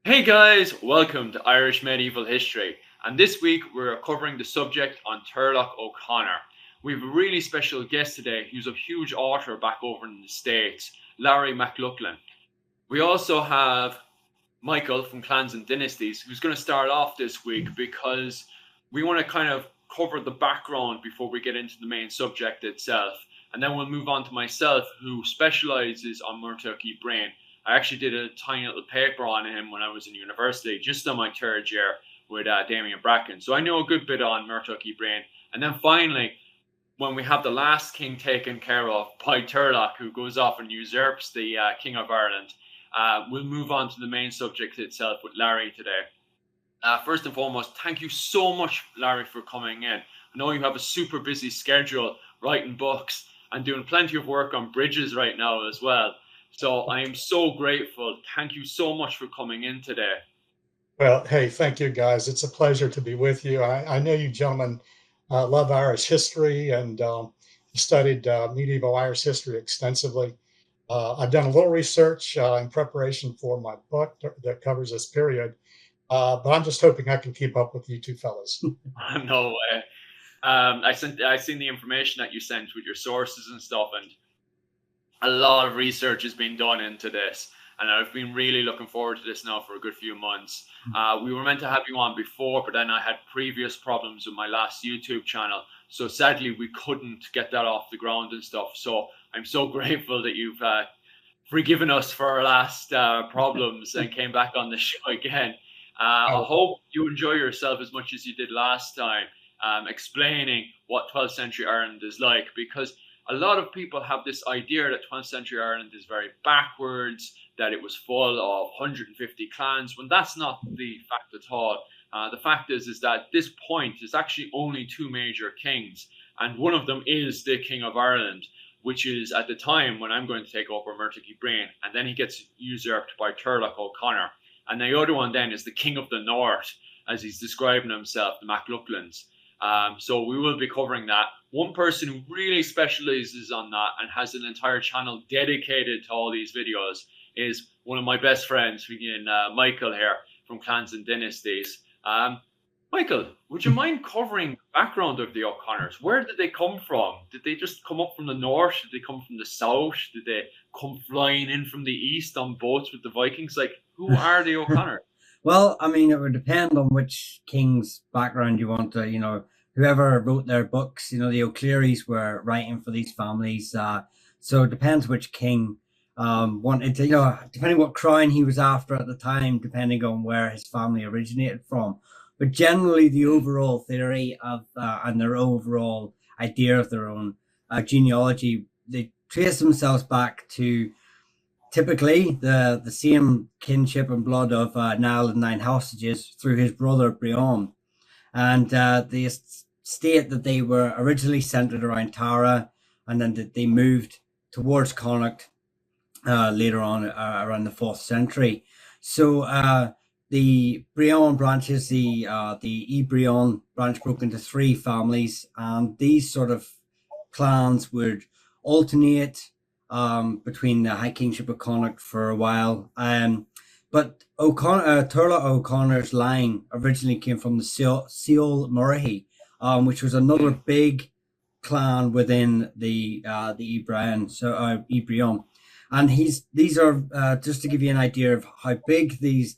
Hey guys, welcome to Irish Medieval History, and this week we're covering the subject on Turlough O'Conor. We have a really special guest today who's a huge author back over in the States, Larry McLaughlin. We also have Michael from Clans and Dynasties, who's going to start off this week because we want to kind of cover the background before we get into the main subject itself. And then we'll move on to myself, who specializes on Muirchertach Ua Briain. I actually did a tiny little paper on him when I was in university, just on my third year with Damien Bracken. So I know a good bit on Muirchertach Ua Briain. And then finally, when we have the last king taken care of by Turlough, who goes off and usurps the King of Ireland, we'll move on to the main subject itself with Larry today. First and foremost, thank you so much, Larry, for coming in. I know you have a super busy schedule writing books and doing plenty of work on bridges right now as well. So I am so grateful. Thank you so much for coming in today. Well, hey, thank you guys. It's a pleasure to be with you. I know you gentlemen love Irish history and studied medieval Irish history extensively. I've done a little research in preparation for my book that covers this period, but I'm just hoping I can keep up with you two fellas. No way. I seen the information that you sent with your sources and stuff, and a lot of research has been done into this, and I've been really looking forward to this now for a good few months. We were meant to have you on before, but then I had previous problems with my last YouTube channel, so sadly we couldn't get that off the ground and stuff. So I'm so grateful that you've forgiven us for our last problems and came back on the show again. I hope you enjoy yourself as much as you did last time, explaining what 12th century Ireland is like, because a lot of people have this idea that 12th century Ireland is very backwards, that it was full of 150 clans, when that's not the fact at all. The fact is that at this point, there's actually only two major kings, and one of them is the King of Ireland, which is at the time when I'm going to take over Muirchertach Ua Briain, and then he gets usurped by Turlough O'Conor. And the other one then is the King of the North, as he's describing himself, the MacLaughlins. So we will be covering that. One person who really specializes on that and has an entire channel dedicated to all these videos is one of my best friends, Michael here from Clans and Dynasties. Michael, would you mind covering the background of the O'Conors? Where did they come from? Did they just come up from the north? Did they come from the south? Did they come flying in from the east on boats with the Vikings? Like, who are the O'Conors? Well, I mean, it would depend on which king's background you want to, whoever wrote their books, the O'Clearys were writing for these families. So it depends which king wanted to, depending what crown he was after at the time, depending on where his family originated from. But generally, the overall theory of and their overall idea of their own genealogy, they trace themselves back to typically the same kinship and blood of Niall and Nine Hostages through his brother Brian. And they state that they were originally centered around Tara, and then that they moved towards Connacht later on around the 4th century. So the Briain branches, the Ua Briain branch broke into three families, and these sort of clans would alternate between the High Kingship of Connacht for a while. But Turlough O'Conor's line originally came from the Seol Murray, which was another big clan within the Ua Briain, Ua Briain. And these are just to give you an idea of how big this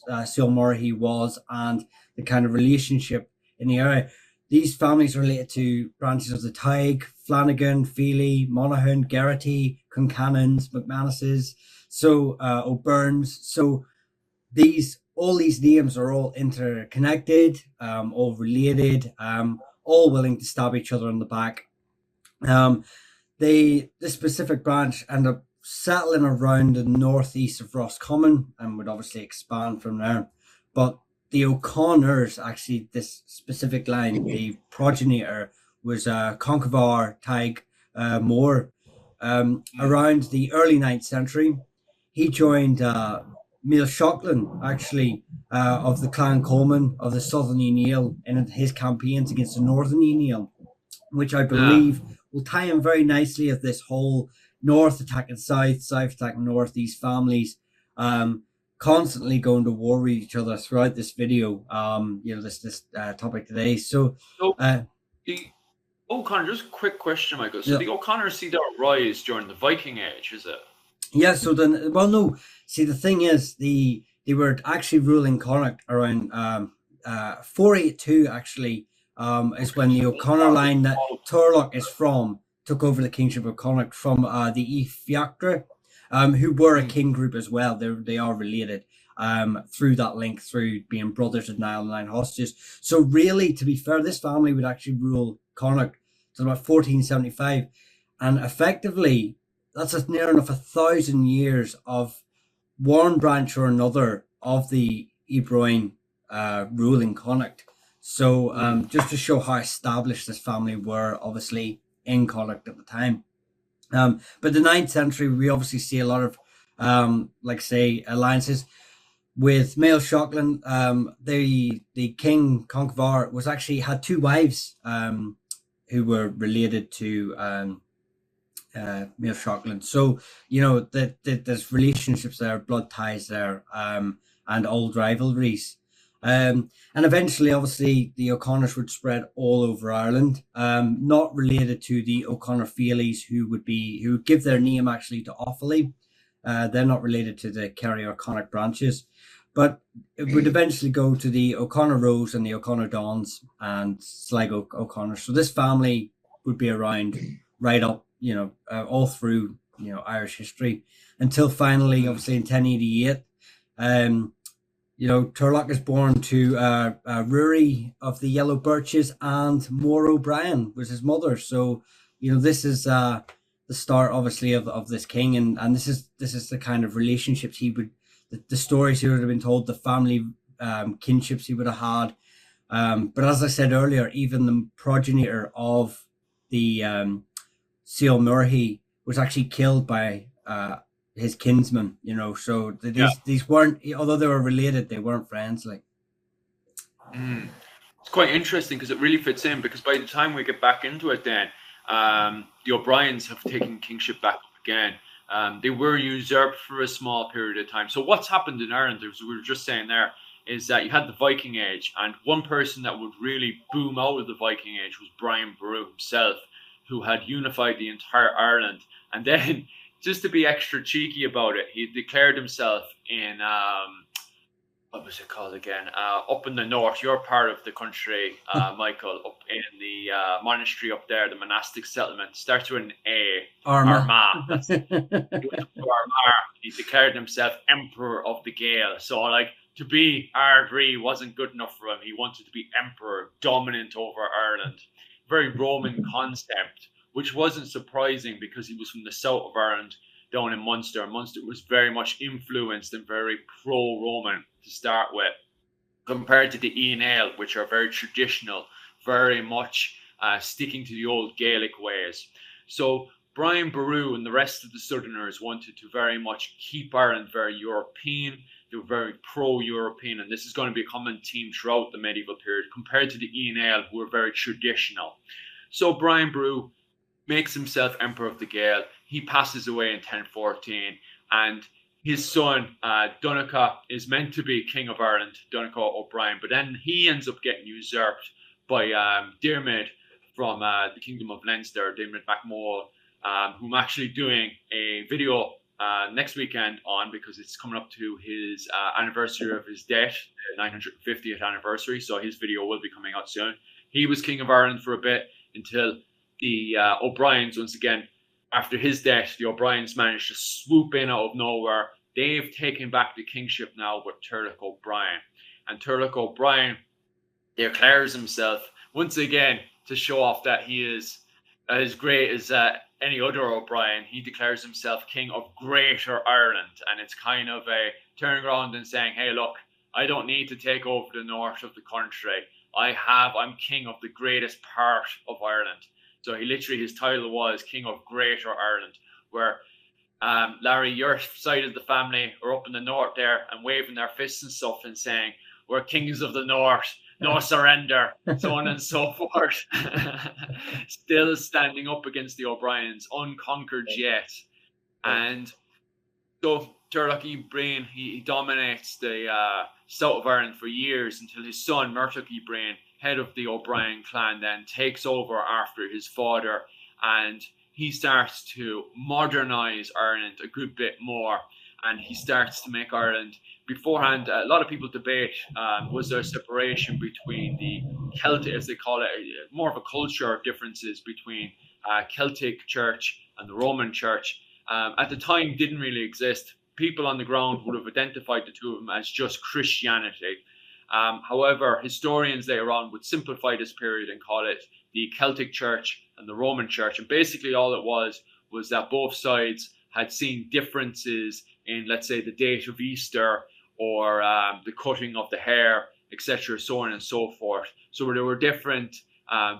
Seol Murray was and the kind of relationship in the area. These families are related to branches of the Taig, Flanagan, Feely, Monaghan, Geraghty, Concannons, McManuses, so O'Byrnes. So all these names are all interconnected, all related, all willing to stab each other in the back. This specific branch ended up settling around the northeast of Roscommon and would obviously expand from there. But the O'Conors, actually, this specific line, the progenitor was Conchobar Taig Moore. Around the early 9th century, he joined Muirchertach, actually, of the Clan Coleman of the Southern Niall in his campaigns against the Northern Niall, which I believe will tie in very nicely with this whole north attacking south, south attacking north, these families constantly going to war with each other throughout this video. This topic today. So the OConor, just a quick question, Michael. So the OConors see their rise during the Viking Age, is it? Yeah. So then, well, no. See, the thing is, they were actually ruling Connacht around 482. Actually, is when the OConor line that Turlough is from took over the kingship of Connacht from the hEaghra, who were a king group as well. They are related through that link, through being brothers of Niall and 9 hostages. So really, to be fair, this family would actually rule Connacht till about 1475, and effectively that's near enough 1,000 years of one branch or another of the Ua Briain ruling Connacht. So just to show how established this family were, obviously in Connacht at the time. But the 9th century, we obviously see a lot of alliances with Muirchertach. The king Conchobar was actually had 2 wives who were related to Muirchertach. So there's relationships there, blood ties there, and old rivalries. And eventually, obviously, the O'Conors would spread all over Ireland, not related to the O'Conor Feelies, who would give their name actually to Offaly. They're not related to the Kerry or Connacht branches, but it would eventually go to the O'Conor Rose and the O'Conor Dons and Sligo O'Connor. So this family would be around right up, all through, Irish history until finally, obviously in 1088, Turlough is born to Ruaidrí of the Yellow Birches, and Conor OBrien was his mother. So, this is the start, obviously, of this king, and this is the kind of relationships the stories he would have been told, the family kinships he would have had. But as I said earlier, even the progenitor of the Seal Murray was actually killed by his kinsman, so these weren't, although they were related, they weren't friends. It's quite interesting because it really fits in, because by the time we get back into it, then the O'Briens have taken kingship back up again. They were usurped for a small period of time. So what's happened in Ireland, as we were just saying there, is that you had the Viking Age, and one person that would really boom out of the Viking Age was Brian Boru himself, who had unified the entire Ireland. And then, just to be extra cheeky about it, he declared himself in, what was it called again? Up in the north, your part of the country, Michael, up in the monastery up there, the monastic settlement, starts with an A. Armagh. He declared himself Emperor of the Gael. So, to be Ardrí wasn't good enough for him. He wanted to be Emperor, dominant over Ireland. Very Roman concept, which wasn't surprising because he was from the south of Ireland, down in Munster. Munster was very much influenced and very pro-Roman to start with, compared to the Ian, which are very traditional, very much sticking to the old Gaelic ways. So Brian Boru and the rest of the Southerners wanted to very much keep Ireland very European. They were very pro-European, and this is going to be a common theme throughout the medieval period, compared to the Ian, who were very traditional. So Brian Boru makes himself Emperor of the Gael. He passes away in 1014, and his son, Donogh, is meant to be King of Ireland, Donogh O'Brien, but then he ends up getting usurped by Diarmaid from the Kingdom of Leinster, Diarmaid MacMahon, who I'm actually doing a video next weekend on, because it's coming up to his anniversary of his death, the 950th anniversary, so his video will be coming out soon. He was King of Ireland for a bit until the O'Briens, once again, after his death, the O'Briens managed to swoop in out of nowhere. They've taken back the kingship now with Turlough O'Brien. And Turlough O'Brien declares himself, once again, to show off that he is as great as any other O'Brien. He declares himself King of Greater Ireland. And it's kind of a turning around and saying, hey, look, I don't need to take over the north of the country. I'm king of the greatest part of Ireland. So he literally, his title was King of Greater Ireland, where Larry, your side of the family are up in the north there and waving their fists and stuff and saying, we're kings of the north, no surrender, so on and so forth. Still standing up against the O'Briens, unconquered yet. And So Turlough Ua Briain, he dominates the south of Ireland for years until his son Muirchertach Ua Briain, head of the O'Brien clan, then takes over after his father, and he starts to modernise Ireland a good bit more, and he starts to make Ireland. Beforehand, a lot of people debate was there a separation between the Celtic, as they call it, more of a culture differences between Celtic Church and the Roman Church. At the time didn't really exist. People on the ground would have identified the two of them as just Christianity. However, historians later on would simplify this period and call it the Celtic Church and the Roman Church. And basically all it was that both sides had seen differences in, let's say, the date of Easter or the cutting of the hair, etc., so on and so forth. So there were different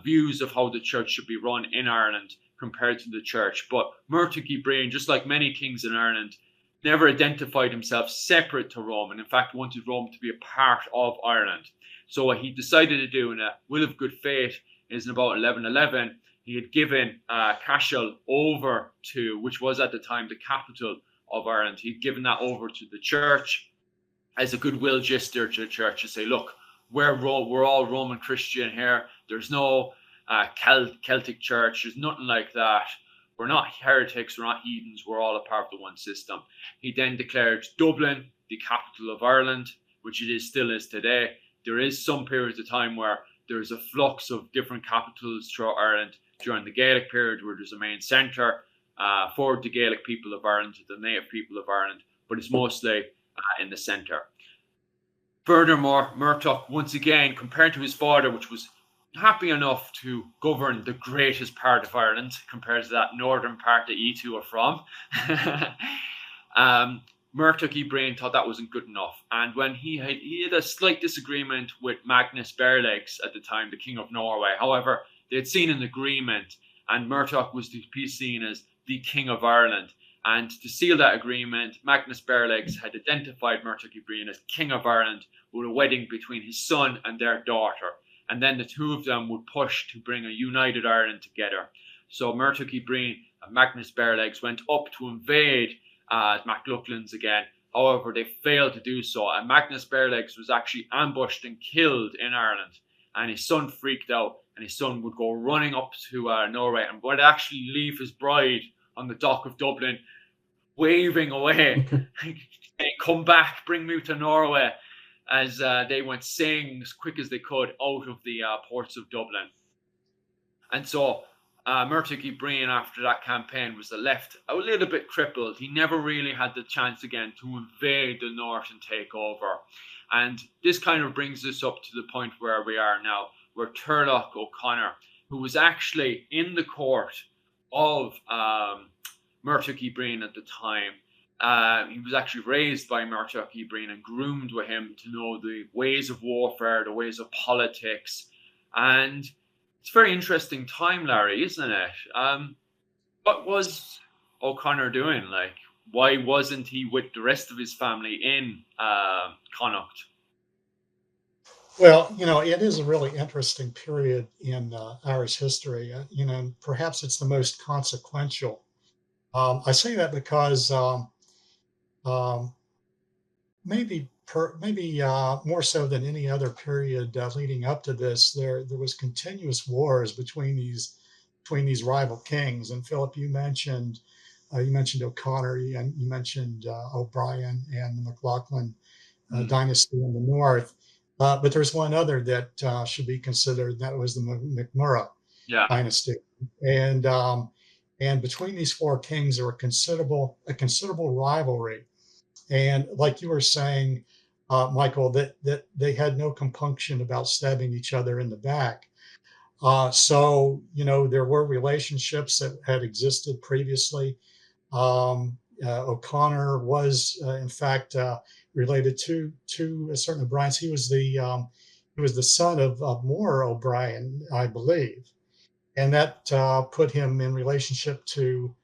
views of how the church should be run in Ireland compared to the church. But Muirchertach Ua Briain, just like many kings in Ireland, never identified himself separate to Rome, and in fact wanted Rome to be a part of Ireland. So what he decided to do, in a will of good faith, is in about 1111, he had given Cashel over to, which was at the time the capital of Ireland, he'd given that over to the church as a goodwill gesture to the church to say, look, we're all Roman Christian here. There's no Celtic church. There's nothing like that. We're not heretics. We're not heathens. We're all a part of the one system. He then declared Dublin the capital of Ireland, which it still is today. There is some periods of time where there's a flux of different capitals throughout Ireland during the Gaelic period, where there's a main centre for the Gaelic people of Ireland, the native people of Ireland, but it's mostly in the centre. Furthermore, Muirchertach, once again, compared to his father, which was happy enough to govern the greatest part of Ireland compared to that northern part that you two are from, Muirchertach Ua Briain thought that wasn't good enough. And when he had a slight disagreement with Magnus Barelegs at the time, the King of Norway. However, they had seen an agreement, and Muirchertach was to be seen as the King of Ireland. And to seal that agreement, Magnus Barelegs had identified Muirchertach Ua Briain as King of Ireland with a wedding between his son and their daughter. And then the two of them would push to bring a united Ireland together. So Muirchertach Ua Briain and Magnus Barelegs went up to invade MacLauchlan's again. However, they failed to do so. And Magnus Barelegs was actually ambushed and killed in Ireland. And his son freaked out. And his son would go running up to Norway and would actually leave his bride on the dock of Dublin, waving away, saying, come back, bring me to Norway, as they went sailing as quick as they could out of the ports of Dublin. And so Muirchertach Ua Briain, after that campaign, was left a little bit crippled. He never really had the chance again to invade the north and take over. And this kind of brings us up to the point where we are now, where Turlough O'Conor, who was actually in the court of Muirchertach Ua Briain at the time, he was actually raised by Muirchertach Ua Briain and groomed with him to know the ways of warfare, the ways of politics. And it's a very interesting time, Larry, isn't it? What was O'Conor doing? Like, why wasn't he with the rest of his family in Connacht? Well, it is a really interesting period in Irish history. Perhaps it's the most consequential. I say that because maybe more so than any other period leading up to this, there was continuous wars between these rival kings. And Philip, you mentioned O'Conor, and you mentioned O'Brien and the McLaughlin dynasty in the north. But there's one other that should be considered. That was the McMurrough dynasty, and between these four kings, there were a considerable rivalry. And like you were saying, Michael, that they had no compunction about stabbing each other in the back. So there were relationships that had existed previously. O'Conor was, in fact, related to a certain O'Briens. He was the son of Moir O'Brien, I believe, and that put him in relationship to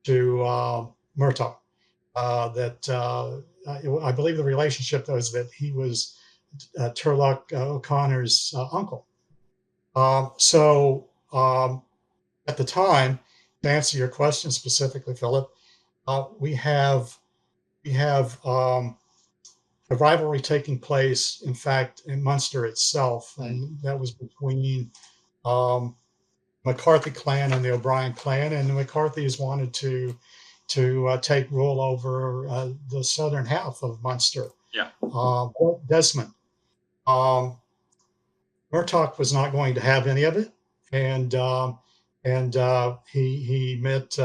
Muirchertach. I believe the relationship was that he was Turlough O'Conor's uncle. So at the time, to answer your question specifically, Philip, we have we have a rivalry taking place, in fact, in Munster itself, and that was between McCarthy clan and the O'Brien clan, and the McCarthys wanted to take rule over the southern half of Munster. Yeah. Desmond. Muirchertach was not going to have any of it, and he met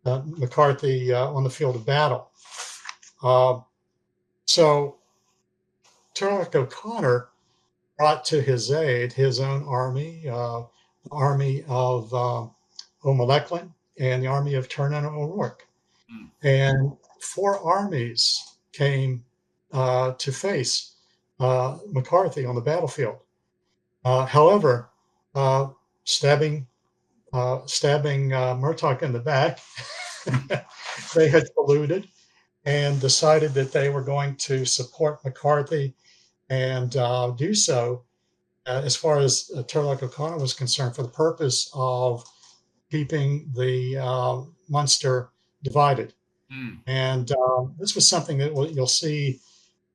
McCarthy on the field of battle. So Turlough O'Conor brought to his aid his own army, the army of O'Malaichlin and the army of Turnan O'Rourke. And 4 armies came to face McCarthy on the battlefield. However, stabbing Muirchertach in the back, they had colluded and decided that they were going to support McCarthy and do so, as far as Turlough O'Conor was concerned, for the purpose of keeping the Munster divided. And this was something that you'll see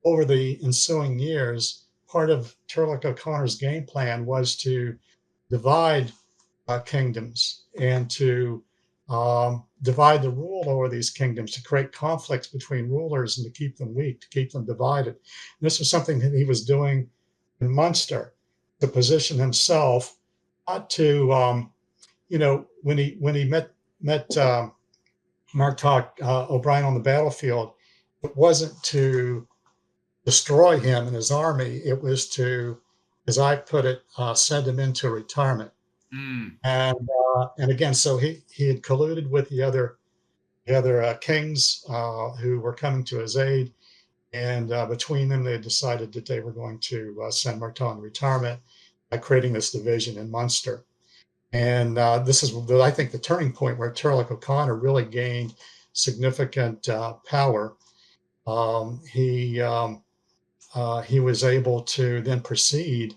over the ensuing years. Part of Turlough O'Conor's game plan was to divide kingdoms and to divide the rule over these kingdoms, to create conflicts between rulers and to keep them weak, to keep them divided. And this was something that he was doing in Munster to position himself, not to, when he met Muirchertach O'Brien on the battlefield, it wasn't to destroy him and his army. It was to, as I put it, send him into retirement. And again, so he had colluded with the other kings who were coming to his aid, and between them, they decided that they were going to send Muirchertach into retirement by creating this division in Munster. And this is, I think, the turning point where Turlough O'Conor really gained significant power. He was able to then proceed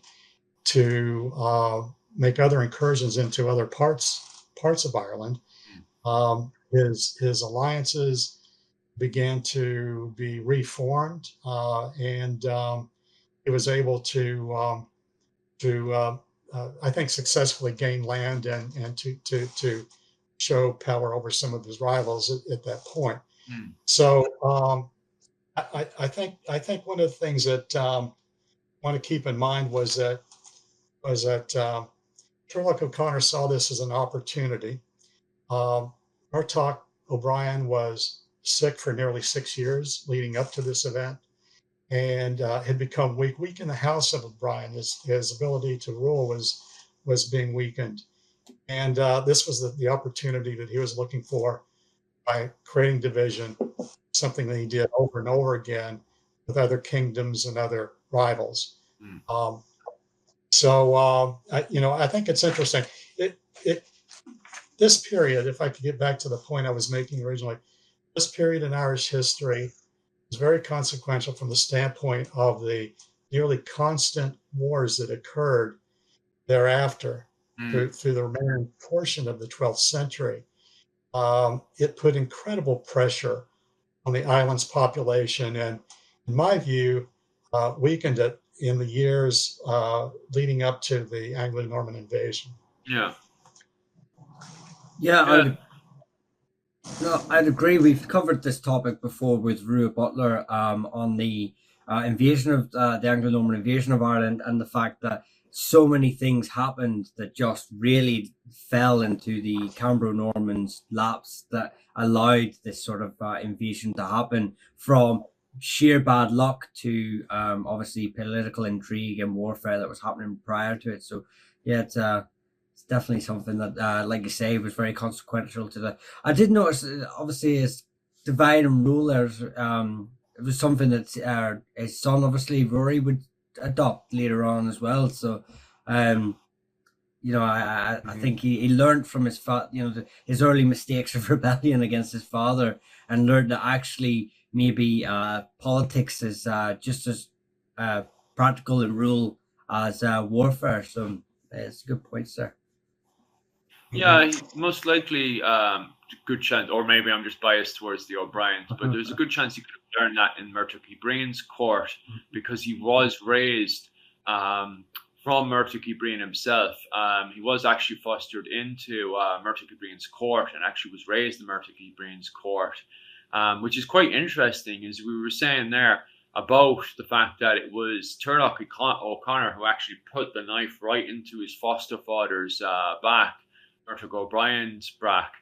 to make other incursions into other parts of Ireland. His alliances began to be reformed, and he was able to I think, successfully gain land and to show power over some of his rivals at that point. So I think one of the things that I want to keep in mind was that Turlough O'Conor saw this as an opportunity. Muirchertach O'Brien was sick for nearly 6 years leading up to this event, and had become weak in the house of O'Brien. His ability to rule was being weakened, and this was the opportunity that he was looking for by creating division, something that he did over and over again with other kingdoms and other rivals. I think it's interesting. This period, if I could get back to the point I was making originally, this period in Irish history is very consequential from the standpoint of the nearly constant wars that occurred thereafter through the remaining portion of the 12th century. It put incredible pressure on the island's population, and in my view, weakened it in the years leading up to the Anglo-Norman Invasion. I'd agree. We've covered this topic before with Rua Butler on the invasion of the Anglo-Norman invasion of Ireland, and the fact that so many things happened that just really fell into the Cambro-Normans' laps that allowed this sort of invasion to happen, from sheer bad luck to obviously political intrigue and warfare that was happening prior to it. So yeah, it's definitely something that, like you say, was very consequential to the. I did notice, obviously, his divide and rule. It was something that his son, obviously, Rory, would adopt later on as well. So, I think he learned from his his early mistakes of rebellion against his father, and learned that actually maybe politics is just as practical in rule as warfare. So it's a good point, sir. Yeah, most likely good chance, or maybe I'm just biased towards the O'Briens, but there's a good chance he could have learned that in Muirchertach Briain's court, because he was raised from Muirchertach Briain himself. He was actually fostered into Muirchertach Briain's court, and actually was raised in Muirchertach Briain's court, which is quite interesting, as we were saying there about the fact that it was Turlough O'Conor who actually put the knife right into his foster father's back, Muirchertach O'Brien's back,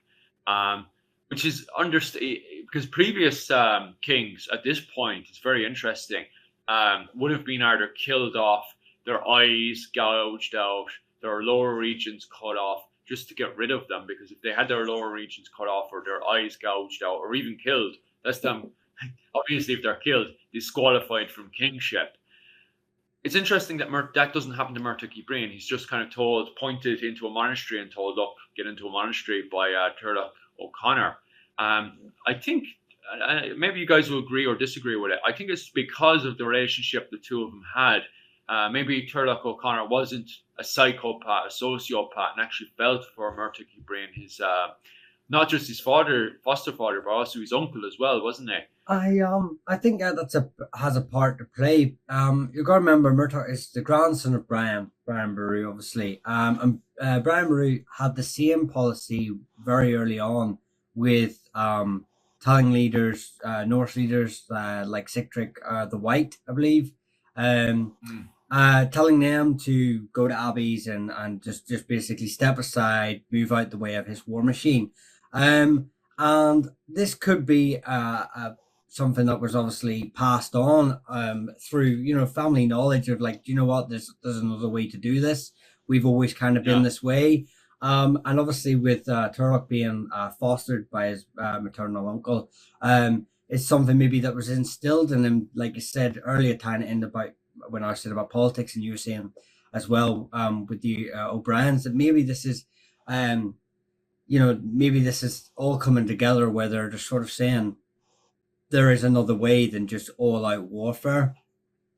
which is because previous kings at this point, it's very interesting, would have been either killed off, their eyes gouged out, their lower regions cut off, just to get rid of them, because if they had their lower regions cut off or their eyes gouged out or even killed, that's them. Obviously, if they're killed, disqualified from kingship. It's interesting that that doesn't happen to Muirchertach Briain. He's just kind of pointed into a monastery and told, look, get into a monastery by Turlough O'Conor. I think maybe you guys will agree or disagree with it. I think it's because of the relationship the two of them had. Maybe Turlough O'Conor wasn't a psychopath, a sociopath, and actually felt for Muirchertach Briain, his not just his foster father, but also his uncle as well, wasn't he? I think has a part to play. You got to remember, Muirchertach is the grandson of Brian Boru, obviously. And Brian Boru had the same policy very early on with telling leaders, Norse leaders like Sigtrygg the White, I believe, telling them to go to abbeys and just basically step aside, move out the way of his war machine. And this could be something that was obviously passed on through, family knowledge of like, you know what, there's another way to do this. We've always kind of been this way. And obviously with Turlough being fostered by his maternal uncle, it's something maybe that was instilled in him, like you said earlier, tying it in about when I said about politics, and you were saying as well with the O'Briens, that maybe this is, maybe this is all coming together where they're just sort of saying there is another way than just all-out warfare,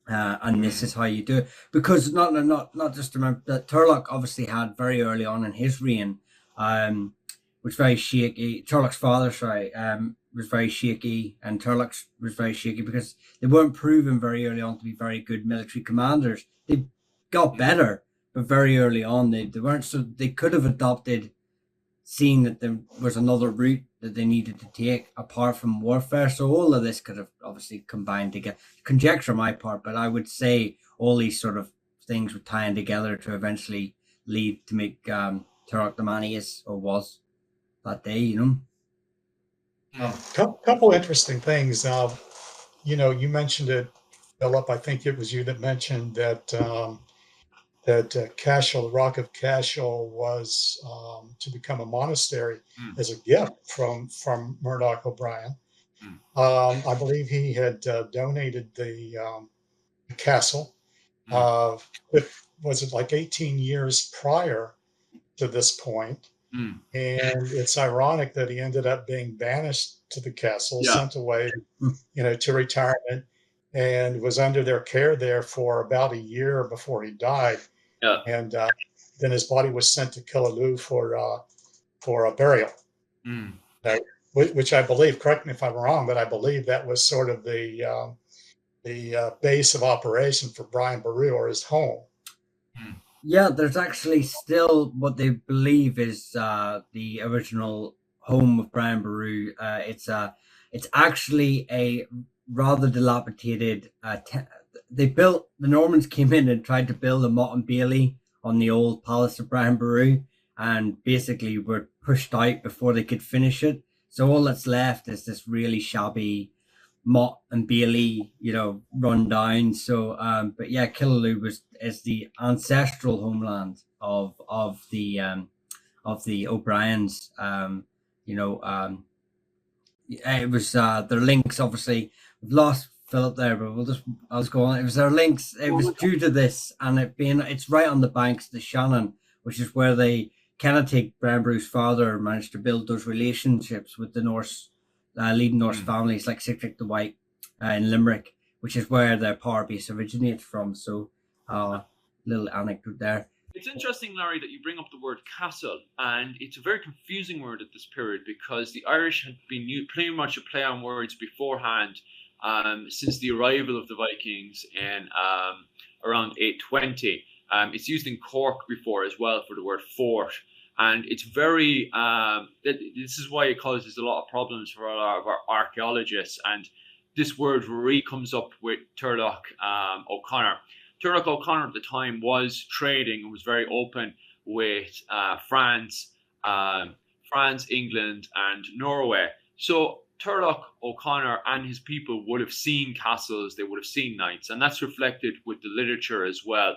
and this is how you do it. Because not just remember that Turlough obviously had very early on in his reign, was very shaky. Turlough's father, was very shaky, and Turlough was very shaky because they weren't proven very early on to be very good military commanders. They got better, but very early on they weren't. So they could have adopted, seeing that there was another route that they needed to take apart from warfare. So all of this could have obviously combined together. Conjecture on my part, but I would say all these sort of things were tying together to eventually lead to make Turlough the man he is or was that day, Couple interesting things. You mentioned it, Philip. I think it was you that mentioned that Cashel, the Rock of Cashel, was to become a monastery as a gift from Murdoch O'Brien. I believe he had donated the castle. Was it like 18 years prior to this point? And it's ironic that he ended up being banished to the castle, sent away, to retirement, and was under their care there for about a year before he died. And then his body was sent to Killaloe for a burial, which I believe, correct me if I'm wrong, but I believe that was sort of the base of operation for Brian Boru, or his home. Yeah, there's actually still what they believe is the original home of Brian Boru. It's actually a rather dilapidated. The Normans came in and tried to build a motte and bailey on the old palace of Brian Boru, and basically were pushed out before they could finish it. So all that's left is this really shabby motte and bailey, run down. So, but yeah, Killaloe is the ancestral homeland of the O'Briens. It was their links. Obviously, we've lost Philip there, but I'll just go on. It was their links. It was due to this, and it's right on the banks of the Shannon, which is where they kind of take Brian Boru's father managed to build those relationships with the Norse. Leading Norse families like Sigtrygg the White in Limerick, which is where their power base originates from. So, little anecdote there. It's interesting, Larry, that you bring up the word castle, and it's a very confusing word at this period because the Irish had been pretty much a play on words beforehand since the arrival of the Vikings in around 820. It's used in Cork before as well for the word fort, and it's very. This is why it causes a lot of problems for a lot of our archaeologists. And this word really comes up with Turlough O'Conor. Turlough O'Conor at the time was trading and was very open with France, England, and Norway. So Turlough O'Conor and his people would have seen castles, they would have seen knights, and that's reflected with the literature as well.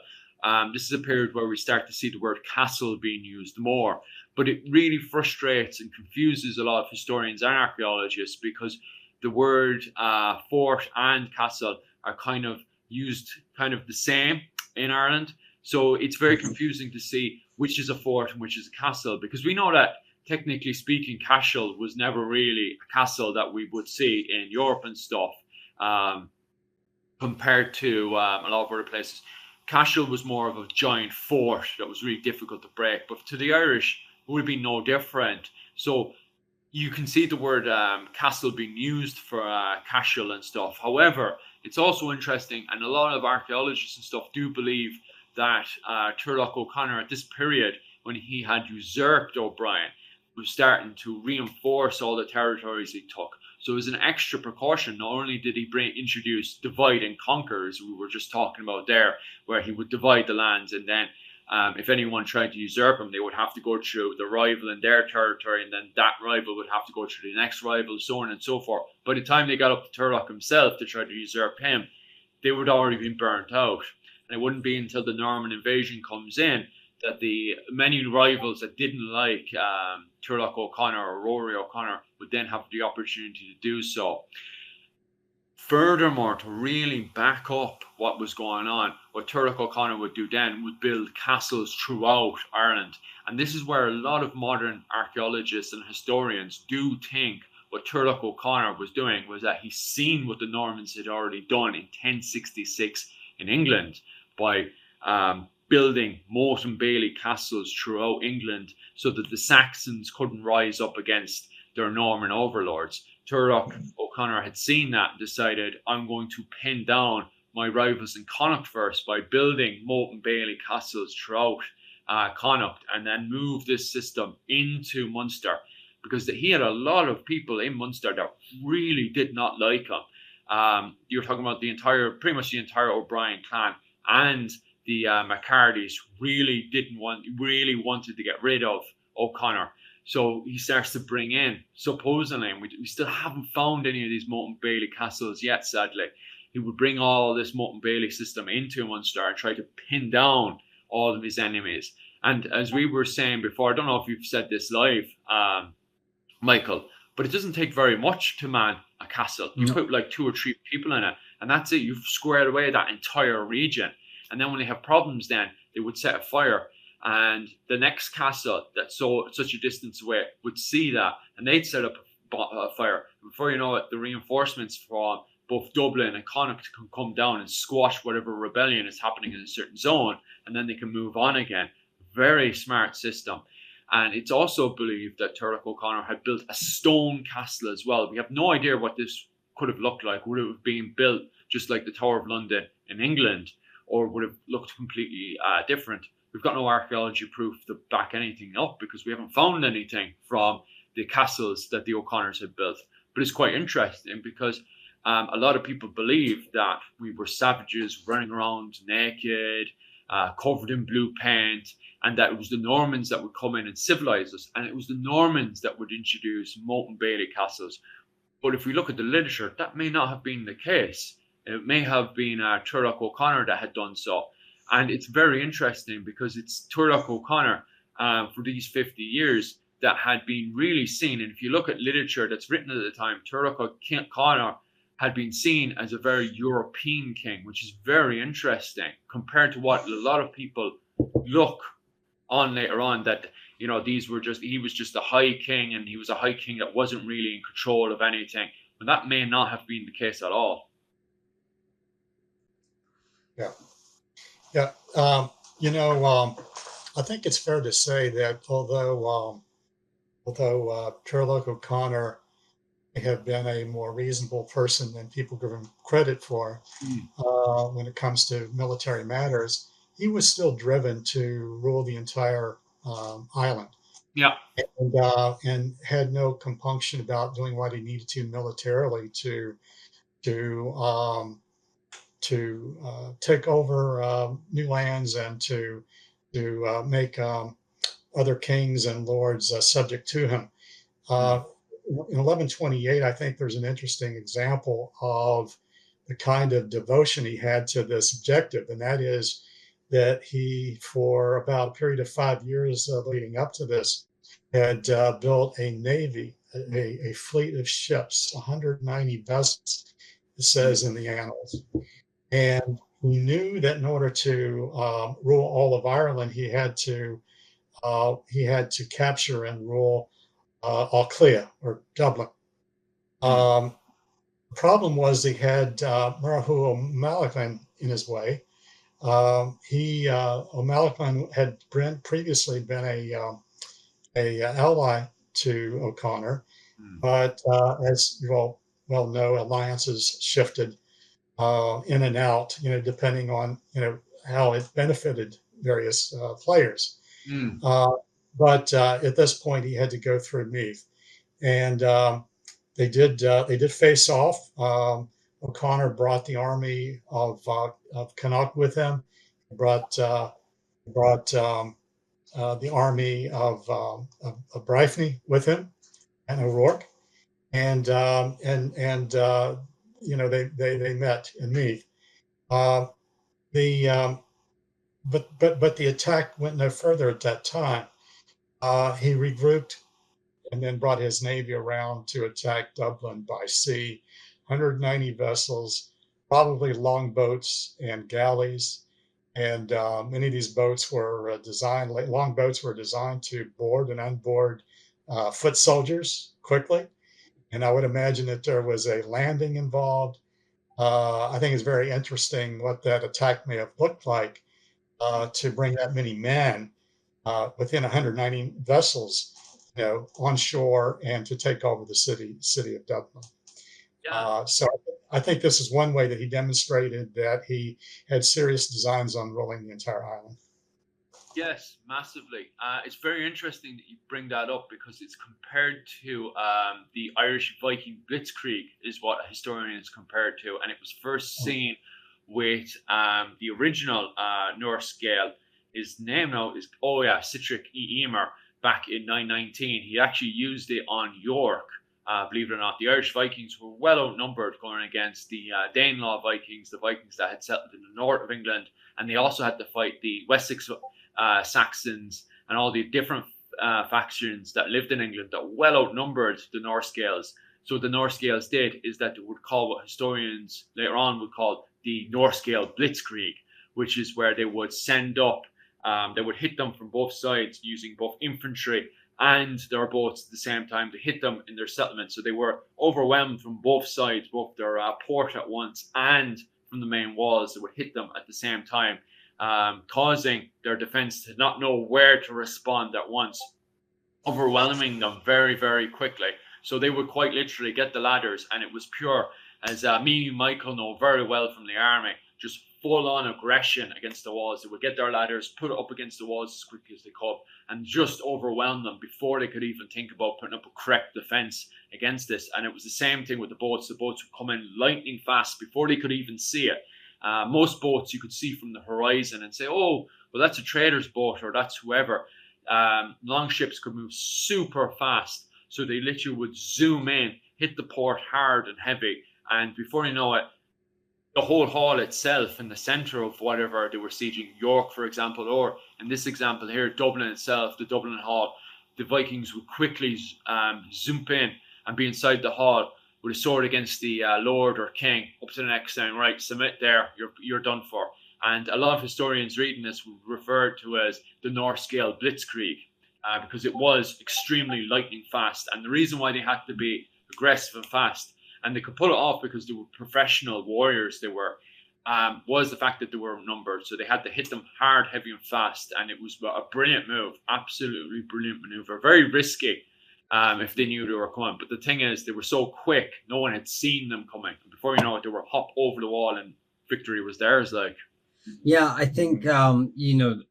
This is a period where we start to see the word castle being used more, but it really frustrates and confuses a lot of historians and archaeologists because the word fort and castle are kind of used kind of the same in Ireland. So it's very confusing to see which is a fort and which is a castle, because we know that technically speaking, Cashel was never really a castle that we would see in Europe and stuff, compared to a lot of other places. Cashel was more of a giant fort that was really difficult to break, but to the Irish, it would be no different. So you can see the word castle being used for Cashel and stuff. However, it's also interesting, and a lot of archaeologists and stuff do believe that Turlough O'Conor at this period, when he had usurped O'Brien, was starting to reinforce all the territories he took. So as an extra precaution, not only did he introduce divide and conquer, as we were just talking about there, where he would divide the lands, and then if anyone tried to usurp him, they would have to go through the rival in their territory, and then that rival would have to go through the next rival, so on and so forth. By the time they got up to Turlough himself to try to usurp him, they would already been burnt out. And it wouldn't be until the Norman invasion comes in that the many rivals that didn't like Turlough O'Conor or Rory O'Conor would then have the opportunity to do so. Furthermore, to really back up what was going on, what Turlough O'Conor would do then would build castles throughout Ireland. And this is where a lot of modern archaeologists and historians do think what Turlough O'Conor was doing was that he's seen what the Normans had already done in 1066 in England by building moat and bailey castles throughout England so that the Saxons couldn't rise up against their Norman overlords. Turlough O'Conor had seen that and decided, I'm going to pin down my rivals in Connacht first by building moat and bailey castles throughout Connacht, and then move this system into Munster, because he had a lot of people in Munster that really did not like him. You're talking about pretty much the entire O'Brien clan, and the McCartys really wanted to get rid of O'Conor. So he starts to bring in, supposedly, and we still haven't found any of these moat and bailey castles yet, sadly. He would bring all this moat and bailey system into Munster and try to pin down all of his enemies. And as we were saying before, I don't know if you've said this live, Michael, but it doesn't take very much to man a castle. You put like 2 or 3 people in it, and that's it. You've squared away that entire region. And then when they have problems, then they would set a fire, and the next castle that's such a distance away would see that, and they'd set up a fire. Before you know it, the reinforcements from both Dublin and Connacht can come down and squash whatever rebellion is happening in a certain zone, and then they can move on again. Very smart system. And it's also believed that Turlough O'Conor had built a stone castle as well. We have no idea what this could have looked like. Would it have been built just like the Tower of London in England, or would it have looked completely different? We've got no archaeology proof to back anything up because we haven't found anything from the castles that the O'Conors had built. But it's quite interesting because a lot of people believe that we were savages running around naked, covered in blue paint, and that it was the Normans that would come in and civilize us, and it was the Normans that would introduce moat and bailey castles. But if we look at the literature, that may not have been the case. It may have been Turlough O'Conor that had done so. And it's very interesting because it's Turlough O'Conor for these 50 years that had been really seen. And if you look at literature that's written at the time, Turlough O'Conor had been seen as a very European king, which is very interesting compared to what a lot of people look on later on, that, you know, he was just a high king, and he was a high king that wasn't really in control of anything. But that may not have been the case at all. Yeah. I think it's fair to say that although Turlough O'Conor may have been a more reasonable person than people give him credit for when it comes to military matters, he was still driven to rule the entire island. Yeah. And had no compunction about doing what he needed to militarily to take over new lands and to make other kings and lords subject to him. In 1128, I think there's an interesting example of the kind of devotion he had to this objective, and that is that he, for about a period of 5 years leading up to this, had built a navy, a fleet of ships, 190 vessels, it says in the Annals. And he knew that in order to rule all of Ireland, he had to capture and rule Alclea or Dublin. The problem was he had Muirchertach O'Conor in his way. O'Conor had previously been a ally to O'Conor, but as you all well know, alliances shifted in and out, depending on how it benefited various players. But at this point, he had to go through Meath, and they did face off. O'Conor brought the army of Connacht with him. He brought the army of Briain with him, and O'Rourke, and they met in Meath. But the attack went no further at that time. He regrouped and then brought his navy around to attack Dublin by sea. 190 vessels, probably longboats and galleys, and many of these boats were longboats were designed to board and unboard foot soldiers quickly. And I would imagine that there was a landing involved. I think it's very interesting what that attack may have looked like to bring that many men within 190 vessels, on shore and to take over the city of Dublin. So I think this is one way that he demonstrated that he had serious designs on ruling the entire island. Yes, massively. It's very interesting that you bring that up because it's compared to the Irish Viking Blitzkrieg is what historians compared to, and it was first seen with the original Norse Gael. His name now is Sitric Emer back in 919. He actually used it on York. Believe it or not, the Irish Vikings were well outnumbered going against the Danelaw Vikings, the Vikings that had settled in the north of England, and they also had to fight the Wessex Saxons and all the different factions that lived in England that well outnumbered the Norse Gaels. So what the Norse Gaels did is that they would call what historians later on would call the Norse Gael Blitzkrieg, which is where they would send up, they would hit them from both sides using both infantry and their boats at the same time to hit them in their settlement. So they were overwhelmed from both sides, both their port at once and from the main walls. They would hit them at the same time, causing their defense to not know where to respond at once, overwhelming them very, very quickly. So they would quite literally get the ladders, and it was pure, as me and Michael know very well from the army, just full-on aggression against the walls. They would get their ladders, put it up against the walls as quickly as they could, and just overwhelm them before they could even think about putting up a correct defense against this. And it was the same thing with the boats. The boats would come in lightning fast before they could even see it. Most boats you could see from the horizon and say, oh, well, that's a trader's boat or that's whoever. Long ships could move super fast. So they literally would zoom in, hit the port hard and heavy. And before you know it, the whole hall itself in the center of whatever they were sieging, York, for example, or in this example here, Dublin itself, the Dublin Hall, the Vikings would quickly zoom in and be inside the hall with a sword against the lord or king up to the neck saying, right, submit there, you're done for. And a lot of historians reading this would refer to as the Norse Gael Blitzkrieg because it was extremely lightning fast. And the reason why they had to be aggressive and fast, and they could pull it off because they were professional warriors. They were was the fact that they were outnumbered. So they had to hit them hard, heavy, and fast. And it was a brilliant move, absolutely brilliant maneuver. Very risky if they knew they were coming. But the thing is, they were so quick, no one had seen them coming. Before you know it, they were hop over the wall and victory was theirs. Like, yeah, I think you know,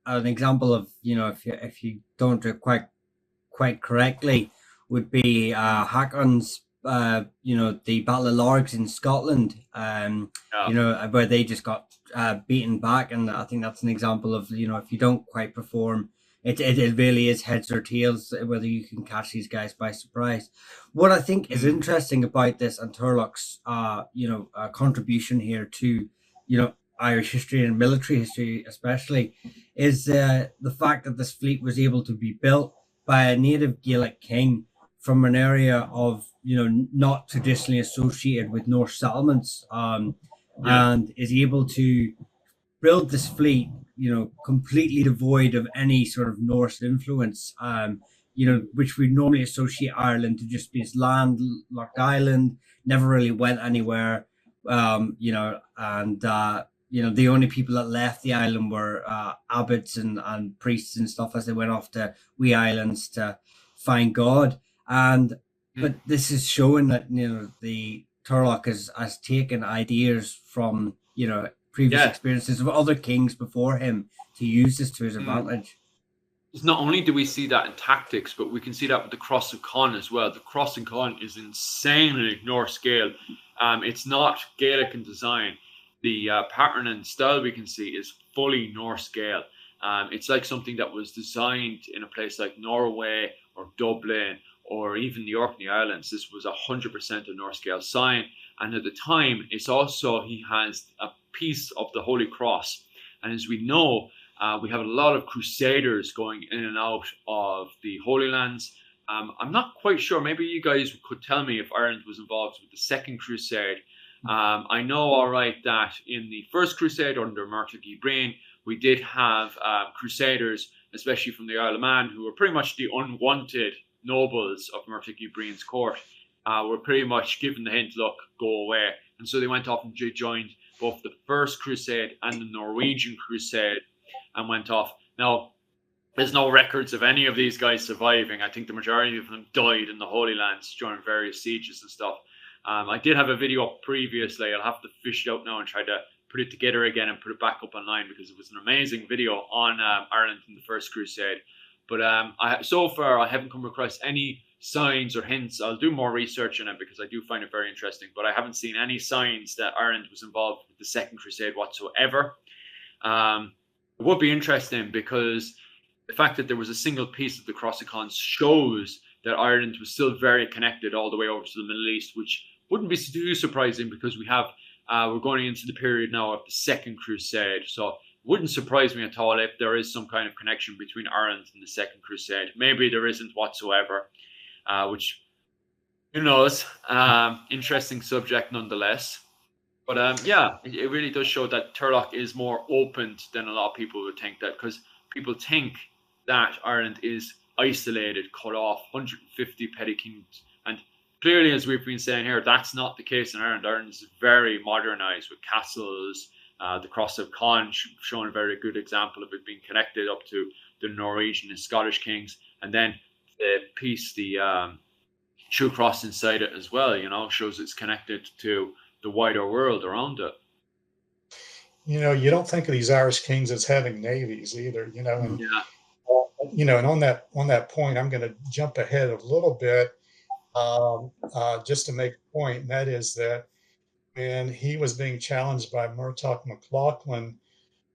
an example of, you know, if you don't do it quite correctly, would be Hakon's you know, the Battle of Largs in Scotland, you know, where they just got beaten back, and I think that's an example of, you know, if you don't quite perform, it really is heads or tails whether you can catch these guys by surprise. What I think is interesting about this and Turlough's you know, contribution here to, you know, Irish history and military history especially, is the fact that this fleet was able to be built by a native Gaelic king from an area of, you know, not traditionally associated with Norse settlements, and is able to build this fleet, you know, completely devoid of any sort of Norse influence, you know, which we normally associate Ireland to just be this landlocked island, never really went anywhere, you know, and you know, the only people that left the island were abbots and priests and stuff as they went off to wee islands to find God. And but this is showing that, you know, the Turlough has taken ideas from, you know, previous experiences of other kings before him to use this to his advantage. Not only do we see that in tactics, but we can see that with the Cross of Con as well. The Cross of Con is insanely Norse Gael. It's not Gaelic in design. The pattern and style we can see is fully Norse Gael. It's like something that was designed in a place like Norway or Dublin or even the Orkney Islands. This was 100% a Norse Gael sign. And at the time, it's also, he has a piece of the Holy Cross. And as we know, we have a lot of crusaders going in and out of the Holy Lands. I'm not quite sure. Maybe you guys could tell me if Ireland was involved with the Second Crusade. I know, all right, that in the First Crusade under Muirchertach Ua Briain, we did have crusaders, especially from the Isle of Man, who were pretty much the unwanted nobles of Muirchertach Ua Briain's court, were pretty much given the hint, look, go away. And so they went off and joined both the First Crusade and the Norwegian Crusade and went off. Now, there's no records of any of these guys surviving. I think the majority of them died in the Holy Lands during various sieges and stuff. I did have a video up previously. I'll have to fish it out now and try to put it together again and put it back up online, because it was an amazing video on Ireland in the First Crusade. But so far, I haven't come across any signs or hints. I'll do more research on it because I do find it very interesting. But I haven't seen any signs that Ireland was involved with the Second Crusade whatsoever. It would be interesting because the fact that there was a single piece of the Cross of Con shows that Ireland was still very connected all the way over to the Middle East, which wouldn't be too surprising because we have we're going into the period now of the Second Crusade. So it wouldn't surprise me at all if there is some kind of connection between Ireland and the Second Crusade. Maybe there isn't whatsoever, which, who knows? Interesting subject nonetheless. But yeah, it really does show that Turlough is more open than a lot of people would think, that because people think that Ireland is isolated, cut off, 150 petty kingdoms. And clearly, as we've been saying here, that's not the case in Ireland. Ireland is very modernized with castles. The Cross of Con showing a very good example of it being connected up to the Norwegian and Scottish kings. And then the piece, the True Cross inside it as well, you know, shows it's connected to the wider world around it. You know, you don't think of these Irish kings as having navies either, you know, and you know, and on that point, I'm going to jump ahead a little bit just to make a point, and that is that when he was being challenged by Muirchertach McLaughlin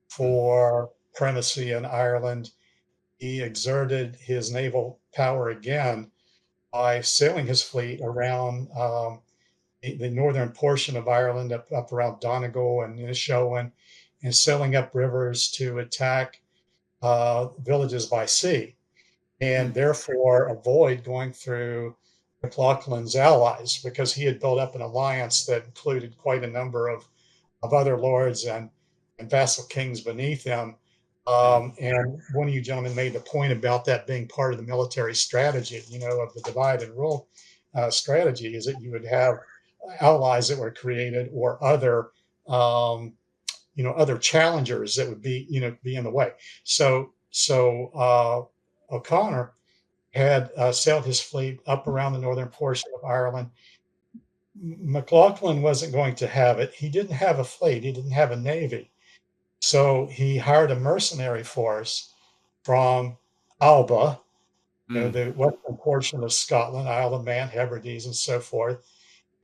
for primacy in Ireland, he exerted his naval power again by sailing his fleet around the northern portion of Ireland, up around Donegal and Inishowen, and sailing up rivers to attack villages by sea, and therefore avoid going through McLaughlin's allies, because he had built up an alliance that included quite a number of other lords and vassal kings beneath him. And one of you gentlemen made the point about that being part of the military strategy, you know, of the divide and rule strategy, is that you would have allies that were created or other other challengers that would be in the way. So O'Conor had sailed his fleet up around the northern portion of Ireland. McLaughlin wasn't going to have it. He didn't have a fleet. He didn't have a navy. So he hired a mercenary force from Alba, the western portion of Scotland, Isle of Man, Hebrides, and so forth,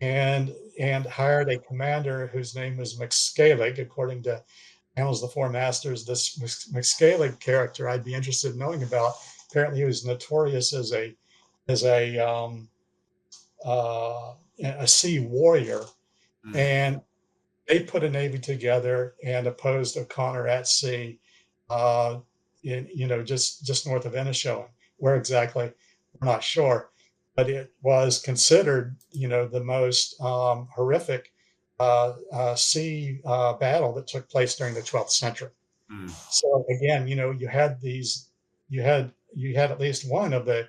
and hired a commander whose name was MacScalig, according to Annals of the Four Masters. This MacScalig character I'd be interested in knowing about. Apparently, he was notorious as a sea warrior, and they put a navy together and opposed O'Conor at sea, just north of Inishowen. Where exactly, we're not sure, but it was considered, the most horrific sea battle that took place during the 12th century. So again, you had at least one of the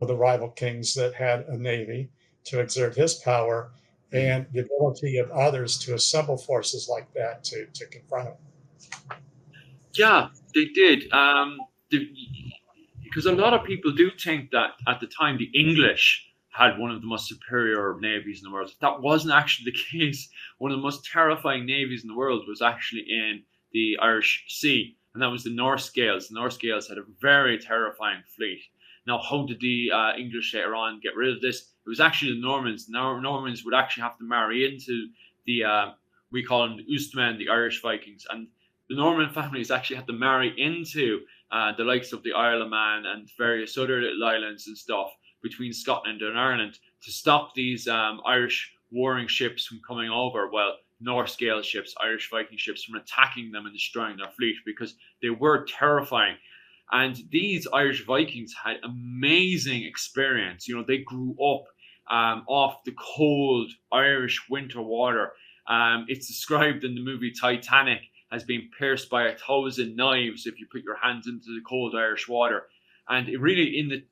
rival kings that had a navy to exert his power, and the ability of others to assemble forces like that to confront him. Yeah, they did. Because a lot of people do think that at the time the English had one of the most superior navies in the world. That wasn't actually the case. One of the most terrifying navies in the world was actually in the Irish Sea, and that was the Norse Gaels. The Norse Gaels had a very terrifying fleet. Now, how did the English later on get rid of this? It was actually the Normans. Now, Normans would actually have to marry into the, we call them the Oostmen, the Irish Vikings. And the Norman families actually had to marry into the likes of the Isle of Man and various other little islands and stuff between Scotland and Ireland to stop these Irish warring ships from coming over. Well, Norse Gael ships, Irish Viking ships, from attacking them and destroying their fleet, because they were terrifying. And these Irish Vikings had amazing experience. They grew up off the cold Irish winter water. It's described in the movie Titanic as being pierced by 1,000 knives if you put your hands into the cold Irish water. And it really, in the